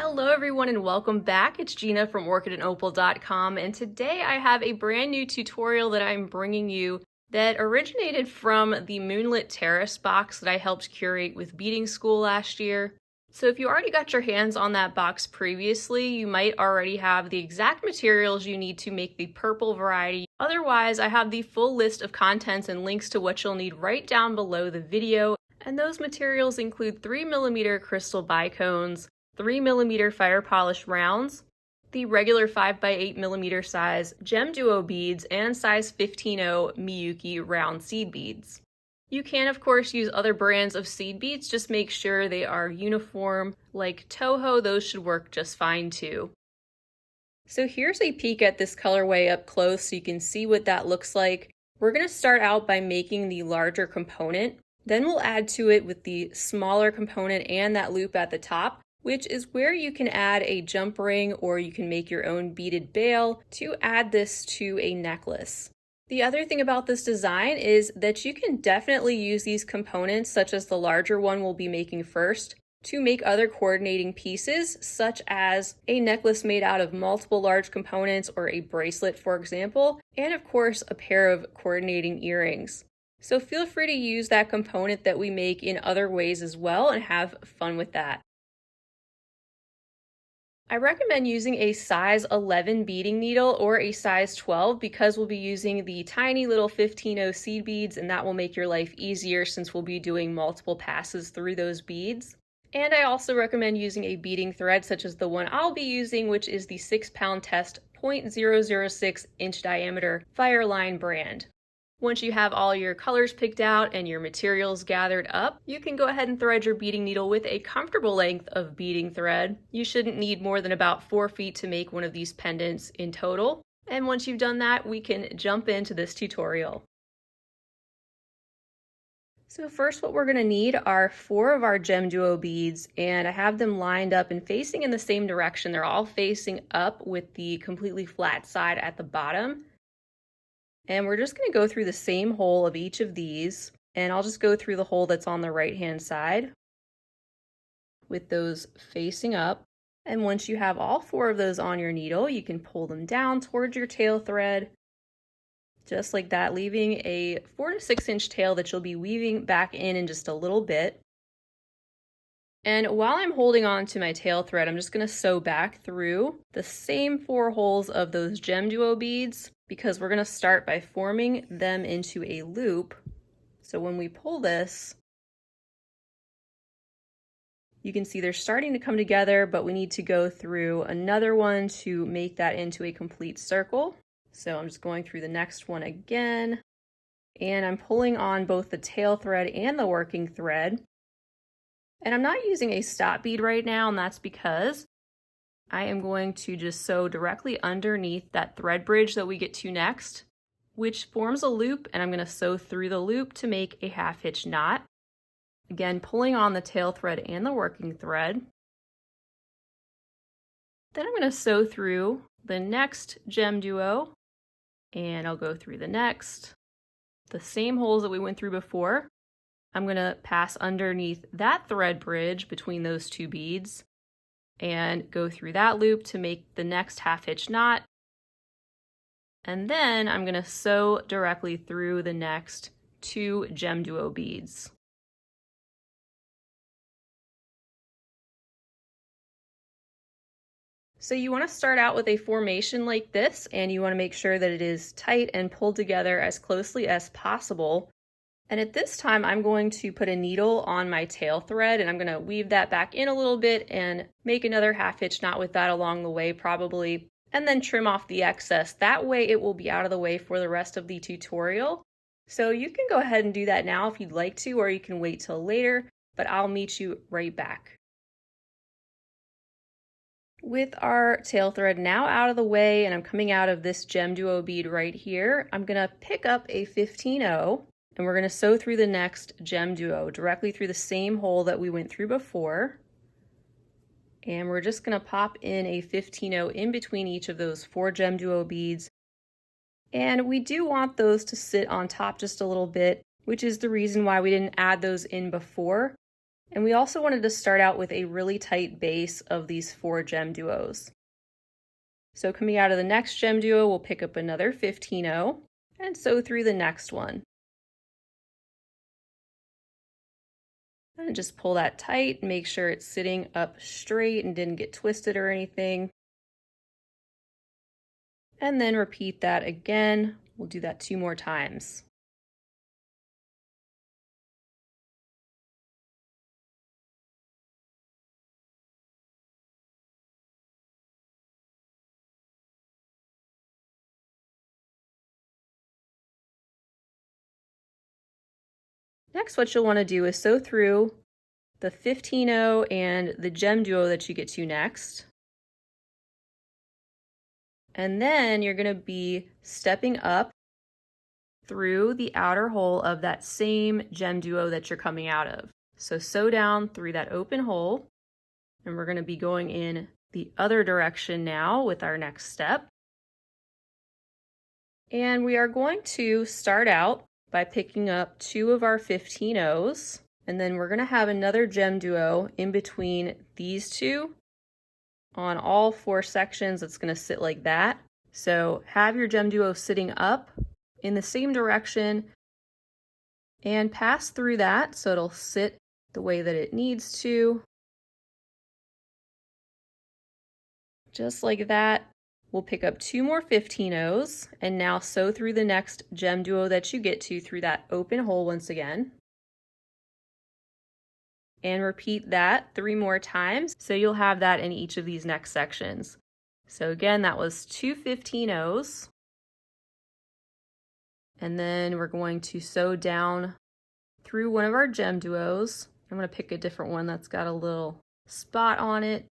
Hello everyone and welcome back. It's Gina from orchidandopal.com, and today I have a brand new tutorial that I'm bringing you that originated from the Moonlit Terrace box that I helped curate with beading school last year. So if you already got your hands on that box previously, you might already have the exact materials you need to make the purple variety. Otherwise, I have the full list of contents and links to what you'll need right down below the video. And those materials include 3mm crystal bicones, 3mm fire polish rounds, the regular 5x8mm size GemDuo beads, and size 15.0 Miyuki round seed beads. You can of course use other brands of seed beads, just make sure they are uniform. Like Toho, those should work just fine too. So here's a peek at this colorway up close so you can see what that looks like. We're going to start out by making the larger component, then we'll add to it with the smaller component and that loop at the top, which is where you can add a jump ring or you can make your own beaded bail to add this to a necklace. The other thing about this design is that you can definitely use these components, such as the larger one we'll be making first, to make other coordinating pieces, such as a necklace made out of multiple large components or a bracelet, for example, and of course a pair of coordinating earrings. So feel free to use that component that we make in other ways as well and have fun with that. I recommend using a size 11 beading needle or a size 12 because we'll be using the tiny little 15.0 seed beads, and that will make your life easier since we'll be doing multiple passes through those beads. And I also recommend using a beading thread such as the one I'll be using, which is the 6-pound test 0.006 inch diameter Fireline brand. Once you have all your colors picked out and your materials gathered up, you can go ahead and thread your beading needle with a comfortable length of beading thread. You shouldn't need more than about 4 feet to make one of these pendants in total. And once you've done that, we can jump into this tutorial. So first what we're going to need are 4 of our GemDuo beads, and I have them lined up and facing in the same direction. They're all facing up with the completely flat side at the bottom. And we're just going to go through the same hole of each of these, and I'll just go through the hole that's on the right hand side with those facing up. And once you have all 4 of those on your needle, you can pull them down towards your tail thread, just like that, leaving a 4 to 6 inch tail that you'll be weaving back in just a little bit. And while I'm holding on to my tail thread, I'm just going to sew back through the same 4 holes of those GemDuo beads, because we're going to start by forming them into a loop. So when we pull this, you can see they're starting to come together, but we need to go through another one to make that into a complete circle. So I'm just going through the next one again, and I'm pulling on both the tail thread and the working thread. And I'm not using a stop bead right now, and that's because I am going to just sew directly underneath that thread bridge that we get to next, which forms a loop, and I'm going to sew through the loop to make a half hitch knot. Again, pulling on the tail thread and the working thread. Then I'm going to sew through the next GemDuo, and I'll go through the next, the same holes that we went through before. I'm going to pass underneath that thread bridge between those 2 beads and go through that loop to make the next half hitch knot. And then I'm going to sew directly through the next 2 GemDuo beads. So you want to start out with a formation like this, and you want to make sure that it is tight and pulled together as closely as possible. And at this time, I'm going to put a needle on my tail thread, and I'm going to weave that back in a little bit and make another half hitch knot with that along the way probably, and then trim off the excess. That way it will be out of the way for the rest of the tutorial. So you can go ahead and do that now if you'd like to, or you can wait till later, but I'll meet you right back. With our tail thread now out of the way, and I'm coming out of this GemDuo bead right here, I'm going to pick up a 15.0. And we're going to sew through the next GemDuo directly through the same hole that we went through before. And we're just going to pop in a 15.0 in between each of those 4 GemDuo beads. And we do want those to sit on top just a little bit, which is the reason why we didn't add those in before. And we also wanted to start out with a really tight base of these 4 GemDuos. So coming out of the next GemDuo, we'll pick up another 15-0 and sew through the next one. And just pull that tight, make sure it's sitting up straight and didn't get twisted or anything. And then repeat that again. We'll do that 2 more times. Next, what you'll want to do is sew through the 15-0 and the GemDuo that you get to next. And then you're going to be stepping up through the outer hole of that same GemDuo that you're coming out of. So sew down through that open hole, and we're going to be going in the other direction now with our next step. And we are going to start out by picking up 2 of our 15-0s, and then we're going to have another GemDuo in between these 2 on all 4 sections. It's going to sit like that. So have your GemDuo sitting up in the same direction and pass through that so it'll sit the way that it needs to. Just like that. We'll pick up 2 more 15-0s and now sew through the next GemDuo that you get to through that open hole once again. And repeat that 3 more times, so you'll have that in each of these next sections. So again, that was 2 15-0s. And then we're going to sew down through one of our GemDuos. I'm going to pick a different one that's got a little spot on it.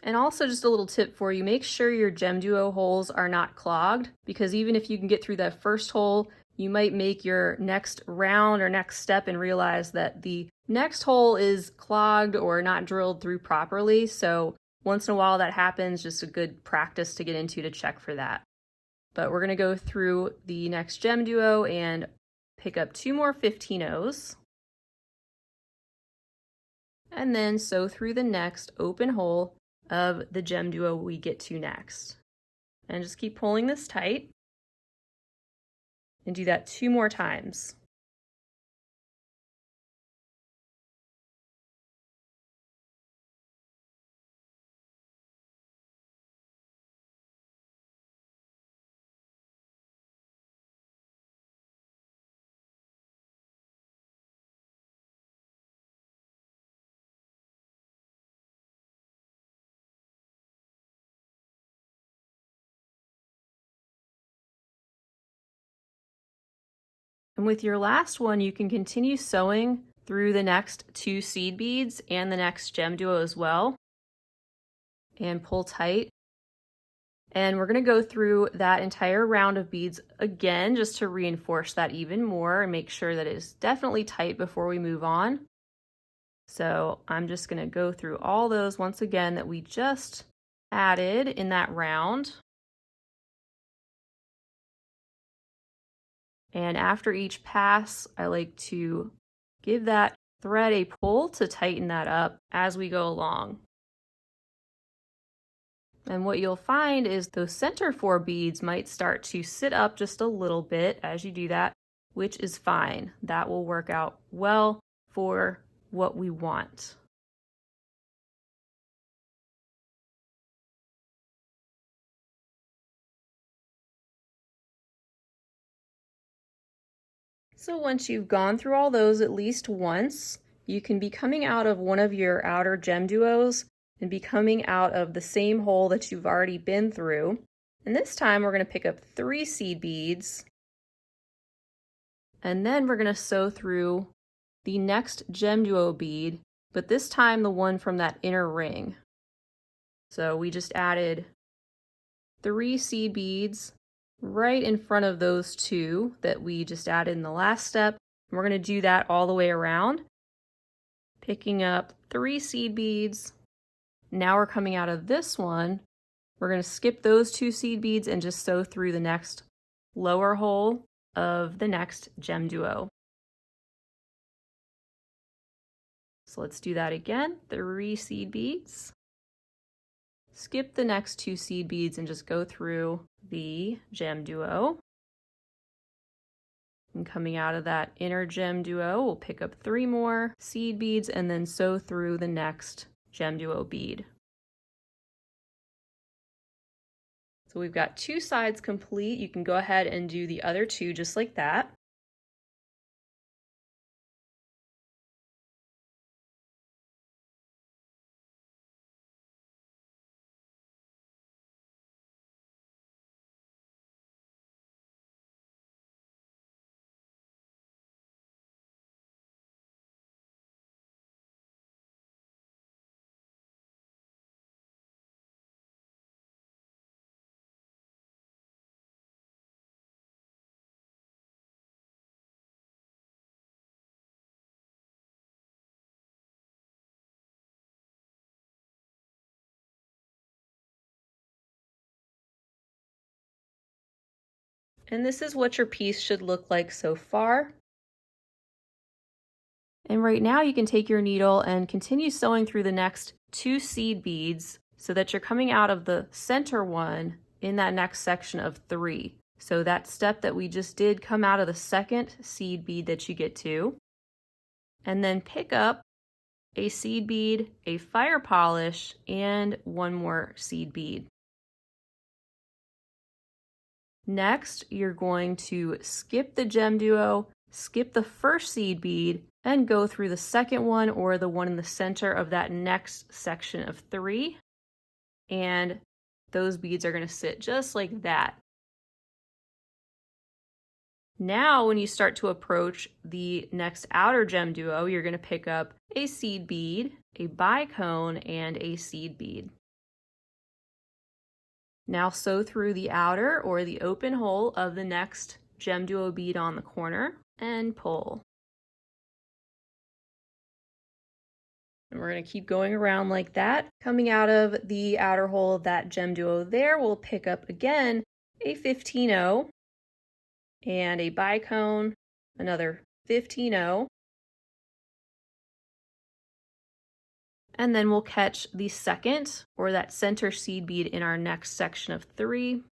And also just a little tip for you, make sure your GemDuo holes are not clogged, because even if you can get through that first hole, you might make your next round or next step and realize that the next hole is clogged or not drilled through properly. So once in a while that happens, just a good practice to get into to check for that. But we're going to go through the next GemDuo and pick up 2 more 15-0s. And then sew through the next open hole of the GemDuo we get to next. And just keep pulling this tight. And do that 2 more times. And with your last one, you can continue sewing through the next 2 seed beads and the next GemDuo as well. And pull tight. And we're going to go through that entire round of beads again, just to reinforce that even more and make sure that it is definitely tight before we move on. So I'm just going to go through all those once again that we just added in that round. And after each pass, I like to give that thread a pull to tighten that up as we go along. And what you'll find is those center 4 beads might start to sit up just a little bit as you do that, which is fine. That will work out well for what we want. So once you've gone through all those at least once, you can be coming out of one of your outer GemDuos and be coming out of the same hole that you've already been through. And this time we're going to pick up 3 seed beads, and then we're going to sew through the next GemDuo bead, but this time the one from that inner ring. So we just added 3 seed beads right in front of those 2 that we just added in the last step. We're going to do that all the way around, picking up 3 seed beads. Now we're coming out of this one. We're going to skip those 2 seed beads and just sew through the next lower hole of the next GemDuo. So let's do that again. 3 seed beads. Skip the next 2 seed beads and just go through the GemDuo. And coming out of that inner GemDuo, we'll pick up 3 more seed beads and then sew through the next GemDuo bead. So we've got 2 sides complete. You can go ahead and do the other 2 just like that. And this is what your piece should look like so far. And right now you can take your needle and continue sewing through the next 2 seed beads so that you're coming out of the center one in that next section of 3. So that step that we just did, come out of the second seed bead that you get to, and then pick up a seed bead, a fire polish, and 1 more seed bead. Next, you're going to skip the GemDuo, skip the first seed bead, and go through the second one or the one in the center of that next section of 3. And those beads are going to sit just like that. Now, when you start to approach the next outer GemDuo, you're going to pick up a seed bead, a bicone, and a seed bead. Now sew through the outer or the open hole of the next GemDuo bead on the corner and pull. And we're going to keep going around like that. Coming out of the outer hole of that GemDuo there, we'll pick up again a 15-0 and a bicone, another 15-0. And then we'll catch the second or that center seed bead in our next section of 3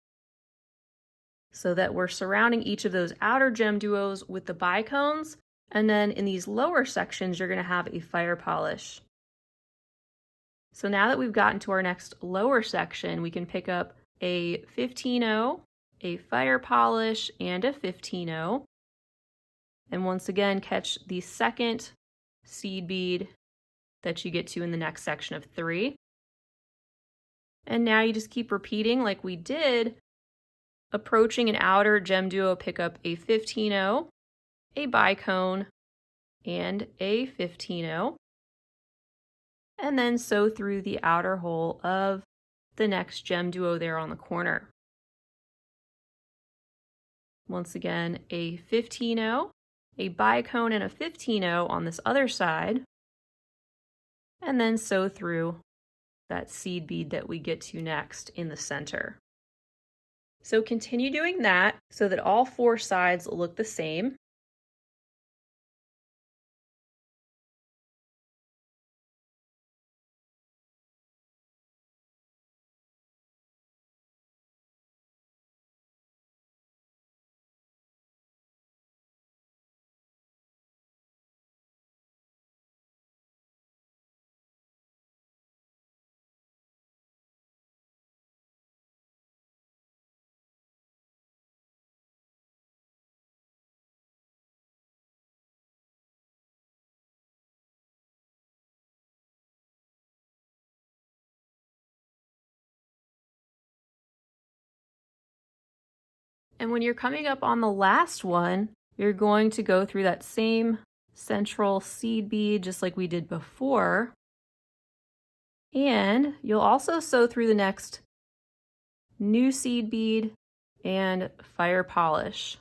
so that we're surrounding each of those outer GemDuos with the bicones. And then in these lower sections, you're going to have a fire polish. So now that we've gotten to our next lower section, we can pick up a 15-0, a fire polish, and a 15-0. And once again, catch the second seed bead that you get to in the next section of 3. And now you just keep repeating like we did, approaching an outer GemDuo, pick up a 15-0, a bicone, and a 15-0, and then sew through the outer hole of the next GemDuo there on the corner. Once again, a 15-0, a bicone, and a 15-0 on this other side, and then sew through that seed bead that we get to next in the center. So continue doing that so that all 4 sides look the same. And when you're coming up on the last one, you're going to go through that same central seed bead just like we did before. And you'll also sew through the next new seed bead and fire polish.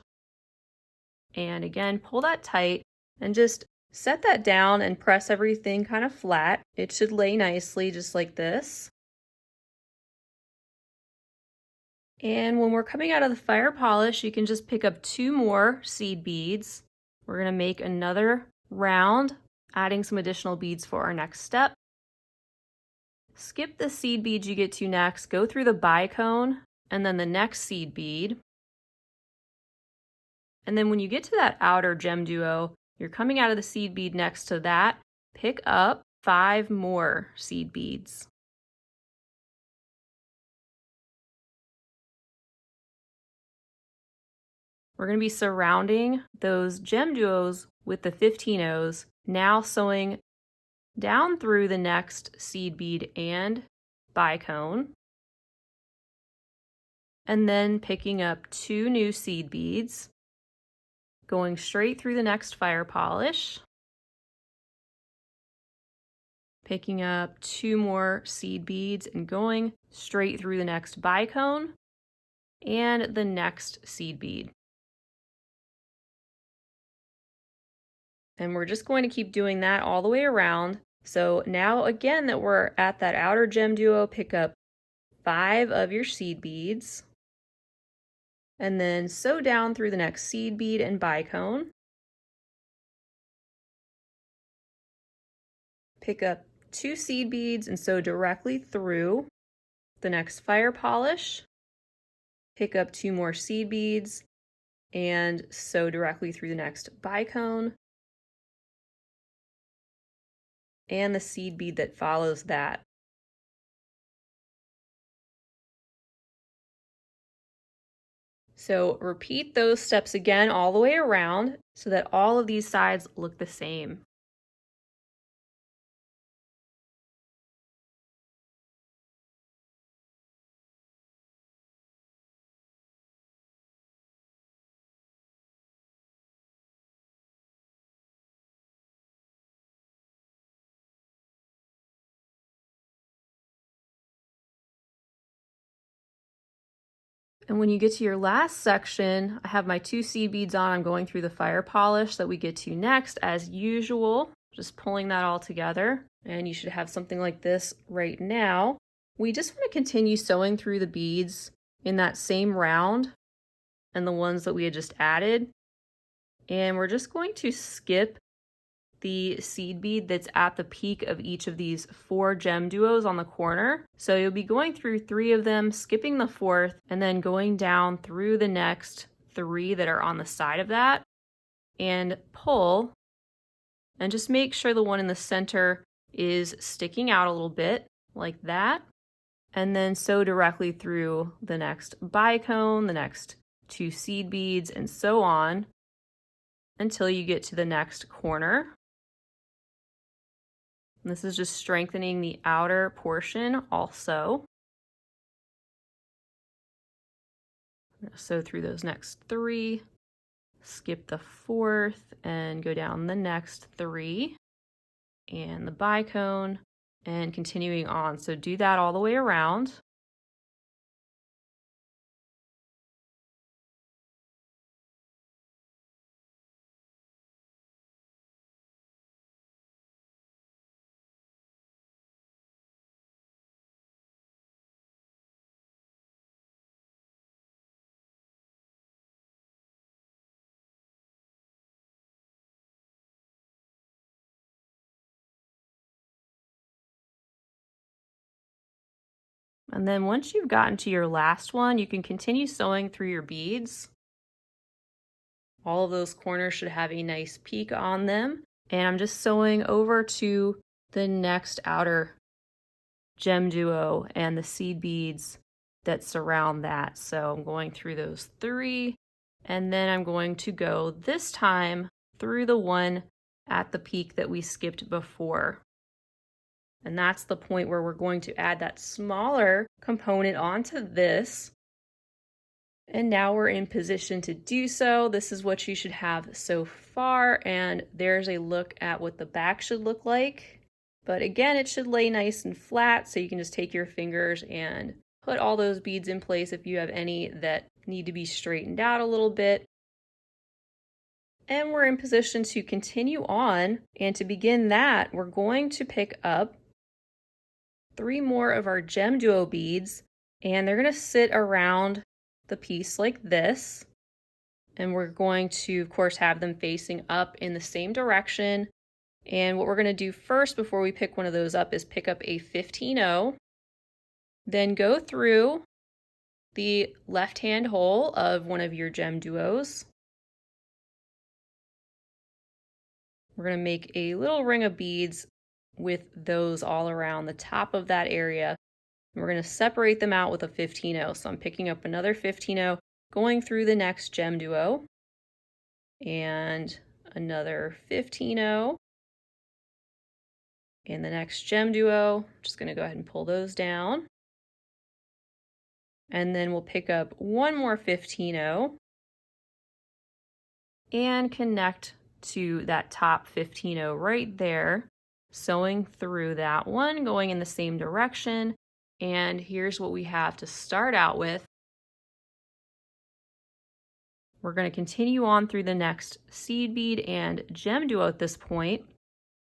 And again, pull that tight and just set that down and press everything kind of flat. It should lay nicely just like this. And when we're coming out of the fire polish, you can just pick up 2 more seed beads. We're going to make another round adding some additional beads for our next step. Skip the seed beads you get to next, go through the bicone and then the next seed bead. And then when you get to that outer GemDuo, you're coming out of the seed bead next to that, pick up 5 more seed beads. We're going to be surrounding those GemDuos with the 15-Os, now sewing down through the next seed bead and bicone, and then picking up 2 new seed beads, going straight through the next fire polish, picking up 2 more seed beads and going straight through the next bicone and the next seed bead. And we're just going to keep doing that all the way around. So now again that we're at that outer GemDuo, pick up 5 of your seed beads and then sew down through the next seed bead and bicone. Pick up 2 seed beads and sew directly through the next fire polish. Pick up 2 more seed beads and sew directly through the next bicone and the seed bead that follows that. So repeat those steps again all the way around so that all of these sides look the same. And when you get to your last section, I have my 2 seed beads on. I'm going through the fire polish that we get to next as usual, just pulling that all together. And you should have something like this right now. We just want to continue sewing through the beads in that same round and the ones that we had just added. And we're just going to skip the seed bead that's at the peak of each of these 4 GemDuos on the corner. So you'll be going through 3 of them, skipping the 4th, and then going down through the next 3 that are on the side of that, and pull, and just make sure the one in the center is sticking out a little bit, like that, and then sew directly through the next bicone, the next 2 seed beads, and so on, until you get to the next corner. This is just strengthening the outer portion also. Sew through those next 3, skip the 4th, and go down the next 3, and the bicone, and continuing on. So do that all the way around. And then once you've gotten to your last one, you can continue sewing through your beads. All of those corners should have a nice peak on them. And I'm just sewing over to the next outer GemDuo and the seed beads that surround that. So I'm going through those 3, and then I'm going to go this time through the one at the peak that we skipped before. And that's the point where we're going to add that smaller component onto this. And now we're in position to do so. This is what you should have so far. And there's a look at what the back should look like. But again, it should lay nice and flat, so you can just take your fingers and put all those beads in place if you have any that need to be straightened out a little bit. And we're in position to continue on. And to begin that, we're going to pick up 3 more of our GemDuo beads, and they're going to sit around the piece like this. And we're going to, of course, have them facing up in the same direction. And what we're going to do first before we pick one of those up is pick up a 15-0, then go through the left-hand hole of one of your GemDuos. We're going to make a little ring of beads with those all around the top of that area. And we're going to separate them out with a 15-0. So I'm picking up another 15-0, going through the next GemDuo, and another 15-0. And the next GemDuo, I'm just going to go ahead and pull those down. And then we'll pick up one more 15-0 and connect to that top 15-0 right there, sewing through that one, going in the same direction. And here's what we have to start out with. We're going to continue on through the next seed bead and GemDuo at this point.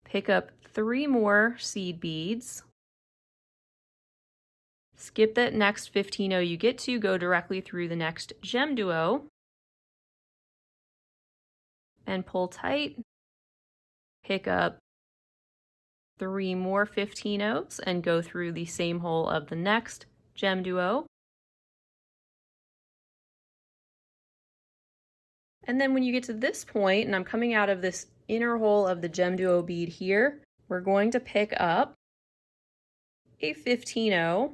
Pick up 3 more seed beads. Skip that next 15-0 you get to, go directly through the next GemDuo, and pull tight. Pick up 3 more 15-0s and go through the same hole of the next GemDuo. And then when you get to this point, and I'm coming out of this inner hole of the GemDuo bead here, we're going to pick up a 15-0,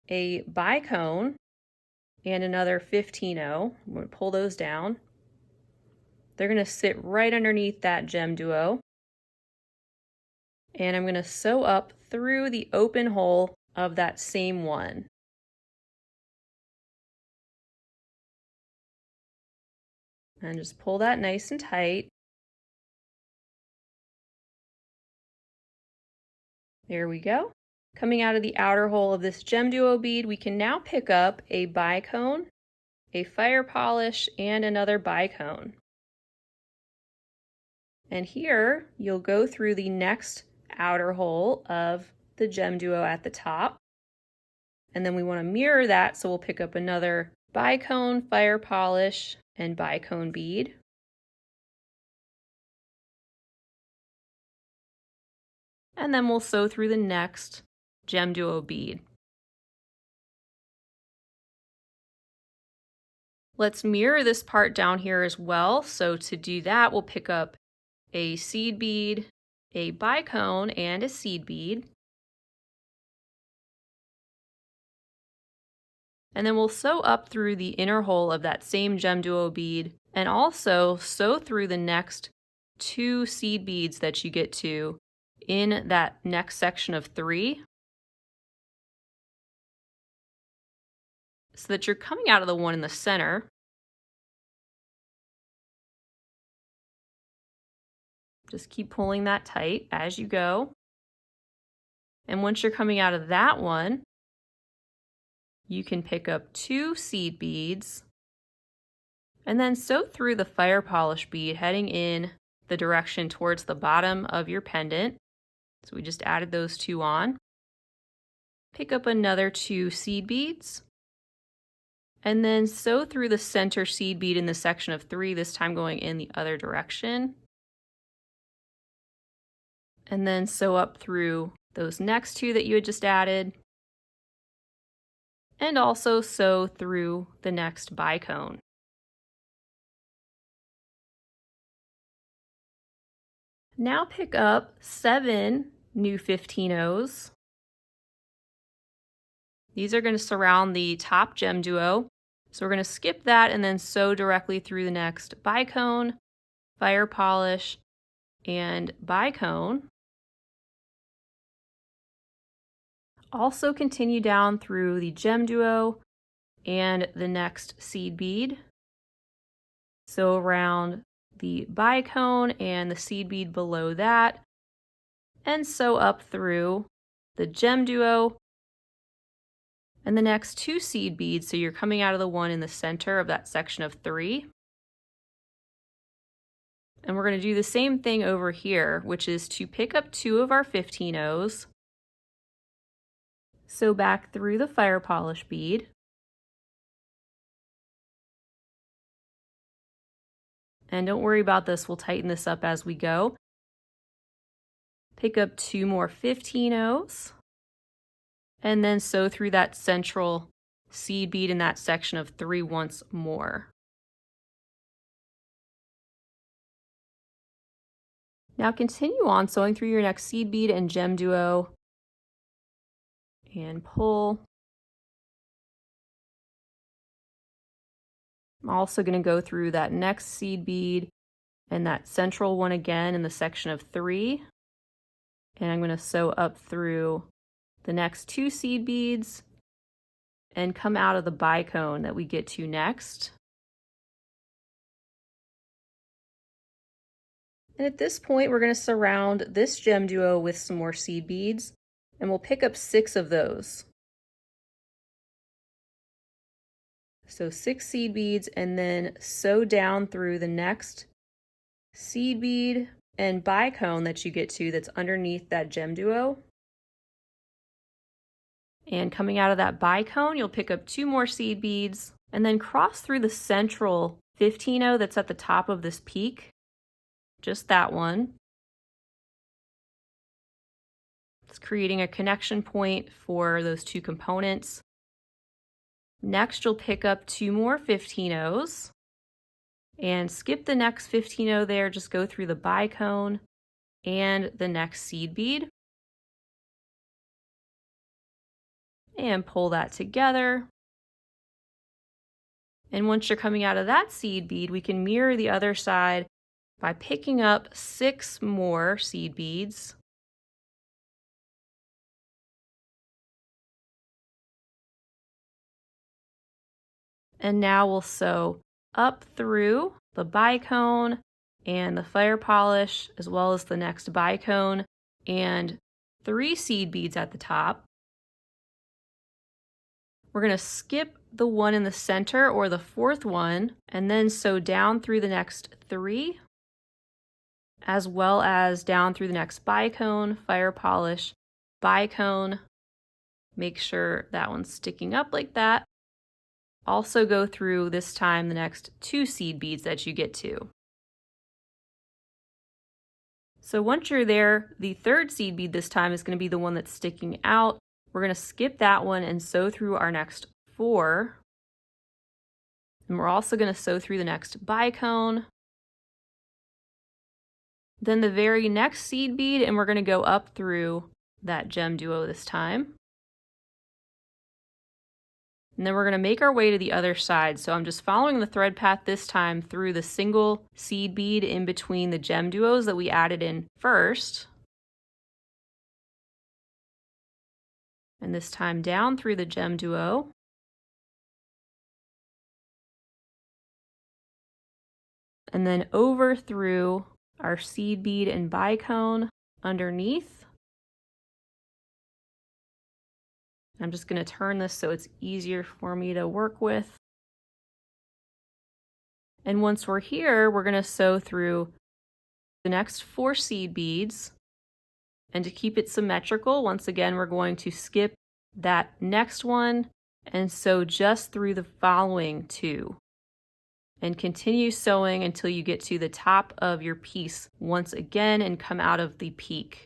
a bicone, and another 15-0. I'm going to pull those down. They're going to sit right underneath that GemDuo. And I'm going to sew up through the open hole of that same one. And just pull that nice and tight. There we go. Coming out of the outer hole of this GemDuo bead, we can now pick up a bicone, a fire polish, and another bicone. And here, you'll go through the next outer hole of the GemDuo at the top. And then we want to mirror that, so we'll pick up another bicone, fire polish, and bicone bead. And then we'll sew through the next GemDuo bead. Let's mirror this part down here as well. So to do that, we'll pick up a seed bead, a bicone, and a seed bead. And then we'll sew up through the inner hole of that same GemDuo bead, and also sew through the next 2 seed beads that you get to in that next section of 3, so that you're coming out of the one in the center. Just keep pulling that tight as you go. And once you're coming out of that one, you can pick up 2 seed beads and then sew through the fire polish bead heading in the direction towards the bottom of your pendant. So we just added those 2 on. Pick up another 2 seed beads and then sew through the center seed bead in the section of 3, this time going in the other direction. And then sew up through those next 2 that you had just added. And also sew through the next bicone. Now pick up 7 new 15-0s. These are going to surround the top GemDuo. So we're going to skip that and then sew directly through the next bicone, fire polish, and bicone. Also continue down through the GemDuo and the next seed bead. So around the bicone and the seed bead below that, and sew up through the GemDuo and the next 2 seed beads, so you're coming out of the one in the center of that section of 3. And we're going to do the same thing over here, which is to pick up 2 of our 15-0s, sew back through the fire polish bead, and don't worry about this, we'll tighten this up as we go. pick up 2 more 15-0s, and then sew through that central seed bead in that section of 3 once more. Now continue on sewing through your next seed bead and GemDuo, and pull. I'm also going to go through that next seed bead and that central one again in the section of 3, and I'm going to sew up through the next 2 seed beads and come out of the bicone that we get to next. And at this point, we're going to surround this GemDuo with some more seed beads, and we'll pick up 6 of those. So 6 seed beads, and then sew down through the next seed bead and bicone that you get to that's underneath that GemDuo. And coming out of that bicone, you'll pick up 2 more seed beads, and then cross through the central 15-0 that's at the top of this peak. Just that one. It's creating a connection point for those 2 components. Next, you'll pick up 2 more 15-0s and skip the next 15-0 there. Just go through the bicone and the next seed bead and pull that together. And once you're coming out of that seed bead, we can mirror the other side by picking up 6 more seed beads. And now we'll sew up through the bicone and the fire polish, as well as the next bicone, and 3 seed beads at the top. We're going to skip the one in the center, or the 4th one, and then sew down through the next 3, as well as down through the next bicone, fire polish, bicone. Make sure that one's sticking up like that. Also go through this time the next 2 seed beads that you get to. So once you're there, the 3rd seed bead this time is going to be the one that's sticking out. We're going to skip that one and sew through our next 4. And we're also going to sew through the next bicone. Then the very next seed bead, and we're going to go up through that GemDuo this time. And then we're going to make our way to the other side. So I'm just following the thread path this time through the single seed bead in between the GemDuos that we added in first. And this time down through the GemDuo. And then over through our seed bead and bicone underneath. I'm just going to turn this so it's easier for me to work with. And once we're here, we're going to sew through the next 4 seed beads. And to keep it symmetrical, once again, we're going to skip that next one and sew just through the following 2. And continue sewing until you get to the top of your piece once again and come out of the peak.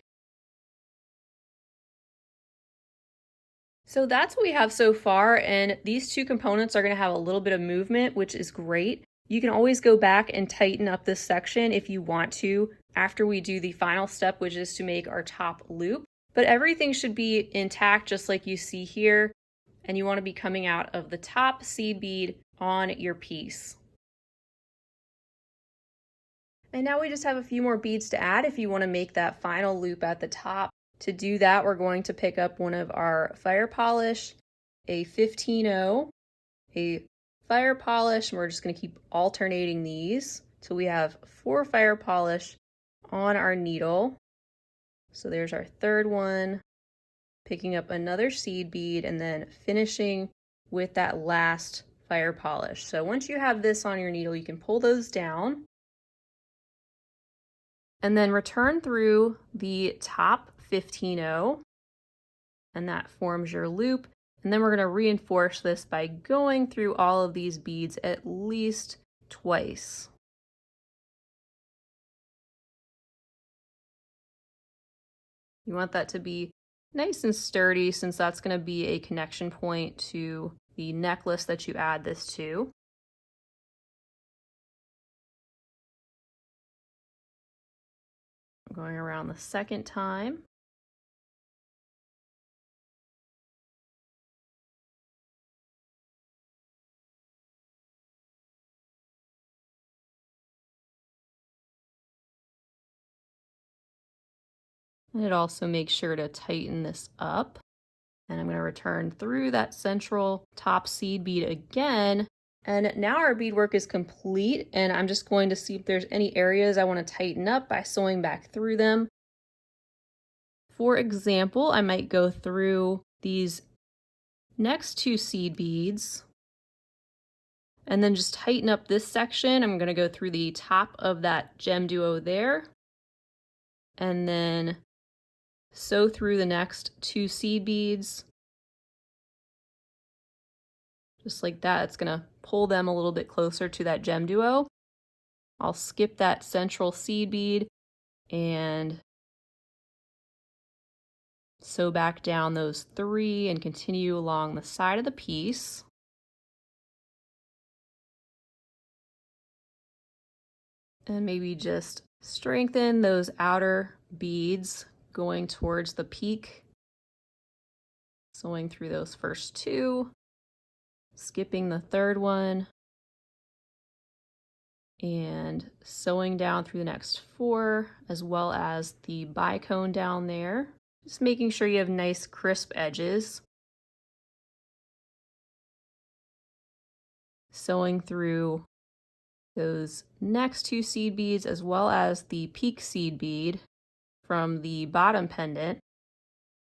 So that's what we have so far, and these 2 components are going to have a little bit of movement, which is great. You can always go back and tighten up this section if you want to after we do the final step, which is to make our top loop. But everything should be intact just like you see here, and you want to be coming out of the top seed bead on your piece. And now we just have a few more beads to add if you want to make that final loop at the top. To do that, we're going to pick up one of our fire polish, a 15-0, a fire polish, and we're just going to keep alternating these till we have 4 fire polish on our needle. So there's our 3rd one, picking up another seed bead, and then finishing with that last fire polish. So once you have this on your needle, you can pull those down and then return through the top 15-0, and that forms your loop. And then we're going to reinforce this by going through all of these beads at least twice. You want that to be nice and sturdy since that's going to be a connection point to the necklace that you add this to. I'm going around the second time. And it also makes sure to tighten this up. And I'm going to return through that central top seed bead again. And now our beadwork is complete, and I'm just going to see if there's any areas I want to tighten up by sewing back through them. For example, I might go through these next 2 seed beads and then just tighten up this section. I'm going to go through the top of that GemDuo there and then sew through the next 2 seed beads. Just like that, it's going to pull them a little bit closer to that GemDuo. I'll skip that central seed bead and sew back down those 3 and continue along the side of the piece. And maybe just strengthen those outer beads going towards the peak. Sewing through those first 2, skipping the 3rd one, and sewing down through the next 4, as well as the bicone down there. Just making sure you have nice crisp edges. Sewing through those next 2 seed beads as well as the peak seed bead from the bottom pendant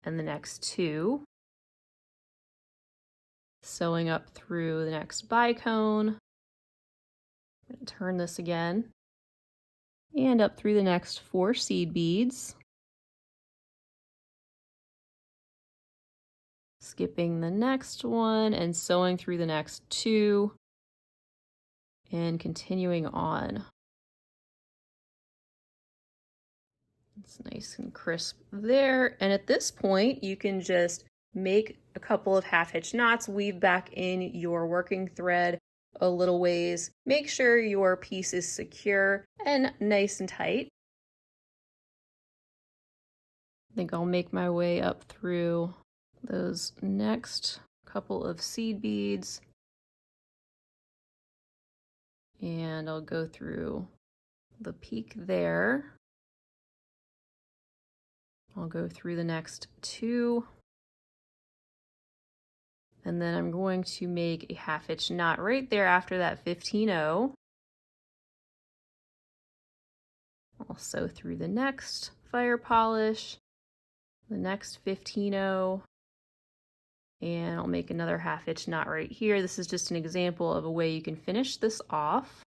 and the next 2. Sewing up through the next bicone. I'm going to turn this again. And up through the next 4 seed beads. Skipping the next one and sewing through the next 2. And continuing on. It's nice and crisp there. And at this point, you can just make a couple of half-hitch knots, weave back in your working thread a little ways. Make sure your piece is secure and nice and tight. I think I'll make my way up through those next couple of seed beads. And I'll go through the peak there. I'll go through the next 2. And then I'm going to make a half-hitch knot right there after that 15-0. I'll sew through the next fire polish, the next 15-0, and I'll make another half-hitch knot right here. This is just an example of a way you can finish this off.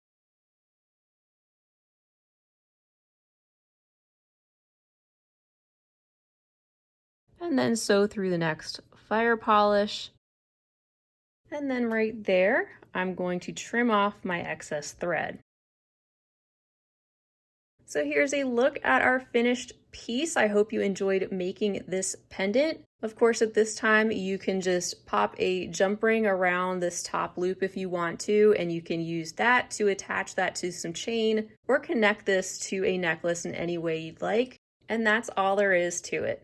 And then sew through the next fire polish. And then right there, I'm going to trim off my excess thread. So here's a look at our finished piece. I hope you enjoyed making this pendant. Of course, at this time, you can just pop a jump ring around this top loop if you want to, and you can use that to attach that to some chain or connect this to a necklace in any way you'd like. And that's all there is to it.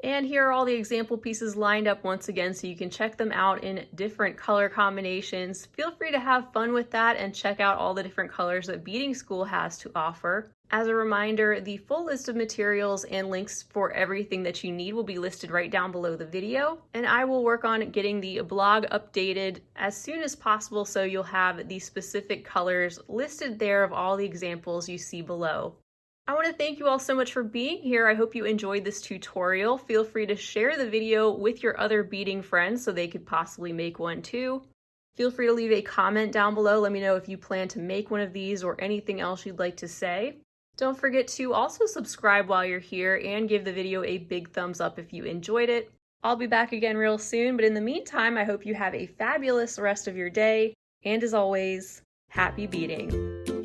And here are all the example pieces lined up once again so you can check them out in different color combinations. Feel free to have fun with that and check out all the different colors that Beading School has to offer. As a reminder, the full list of materials and links for everything that you need will be listed right down below the video. And I will work on getting the blog updated as soon as possible so you'll have the specific colors listed there of all the examples you see below. I want to thank you all so much for being here. I hope you enjoyed this tutorial. Feel free to share the video with your other beading friends so they could possibly make one too. Feel free to leave a comment down below. Let me know if you plan to make one of these or anything else you'd like to say. Don't forget to also subscribe while you're here and give the video a big thumbs up if you enjoyed it. I'll be back again real soon, but in the meantime, I hope you have a fabulous rest of your day. And as always, happy beading.